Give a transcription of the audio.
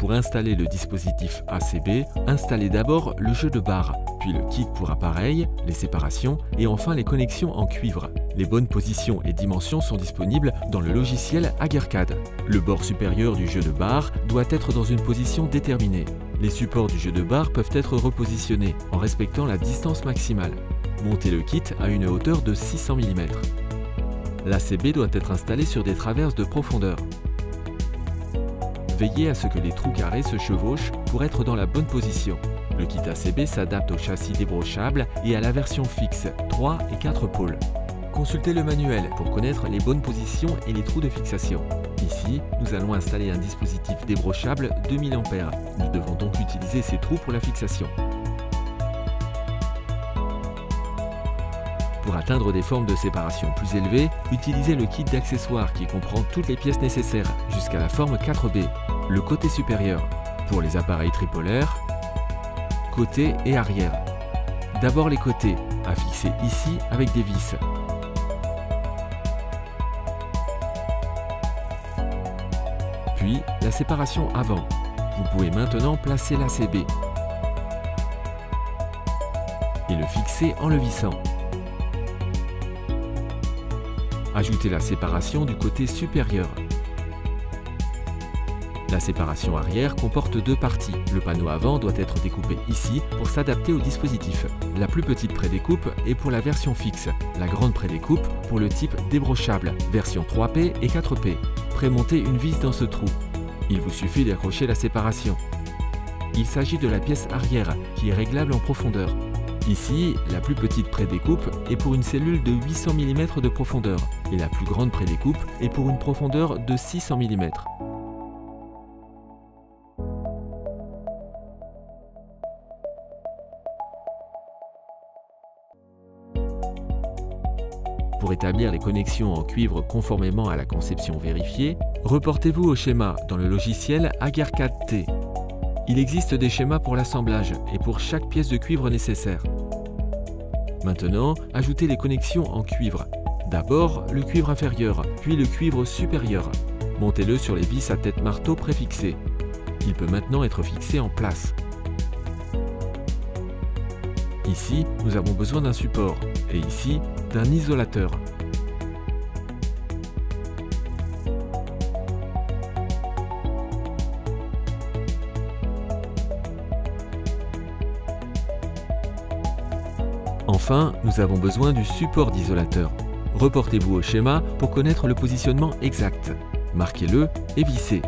Pour installer le dispositif ACB, installez d'abord le jeu de barre, puis le kit pour appareil, les séparations et enfin les connexions en cuivre. Les bonnes positions et dimensions sont disponibles dans le logiciel AGERCAD. Le bord supérieur du jeu de barre doit être dans une position déterminée. Les supports du jeu de barre peuvent être repositionnés en respectant la distance maximale. Montez le kit à une hauteur de 600 mm. L'ACB doit être installé sur des traverses de profondeur. Veillez à ce que les trous carrés se chevauchent pour être dans la bonne position. Le kit ACB s'adapte au châssis débrochable et à la version fixe 3 et 4 pôles. Consultez le manuel pour connaître les bonnes positions et les trous de fixation. Ici, nous allons installer un dispositif débrochable 2000 A. Nous devons donc utiliser ces trous pour la fixation. Pour atteindre des formes de séparation plus élevées, utilisez le kit d'accessoires qui comprend toutes les pièces nécessaires jusqu'à la forme 4B. Le côté supérieur, pour les appareils tripolaires, côté et arrière. D'abord les côtés, à fixer ici avec des vis. Puis la séparation avant. Vous pouvez maintenant placer l'ACB et le fixer en le vissant. Ajoutez la séparation du côté supérieur. La séparation arrière comporte deux parties. Le panneau avant doit être découpé ici pour s'adapter au dispositif. La plus petite prédécoupe est pour la version fixe, la grande prédécoupe pour le type débrochable, version 3P et 4P. Prémontez une vis dans ce trou. Il vous suffit d'accrocher la séparation. Il s'agit de la pièce arrière qui est réglable en profondeur. Ici, la plus petite prédécoupe est pour une cellule de 800 mm de profondeur et la plus grande prédécoupe est pour une profondeur de 600 mm. Pour établir les connexions en cuivre conformément à la conception vérifiée, reportez-vous au schéma dans le logiciel AGERCAD-T. Il existe des schémas pour l'assemblage et pour chaque pièce de cuivre nécessaire. Maintenant, ajoutez les connexions en cuivre. D'abord le cuivre inférieur, puis le cuivre supérieur. Montez-le sur les vis à tête marteau préfixées. Il peut maintenant être fixé en place. Ici, nous avons besoin d'un support et ici, d'un isolateur. Enfin, nous avons besoin du support d'isolateur. Reportez-vous au schéma pour connaître le positionnement exact. Marquez-le et vissez.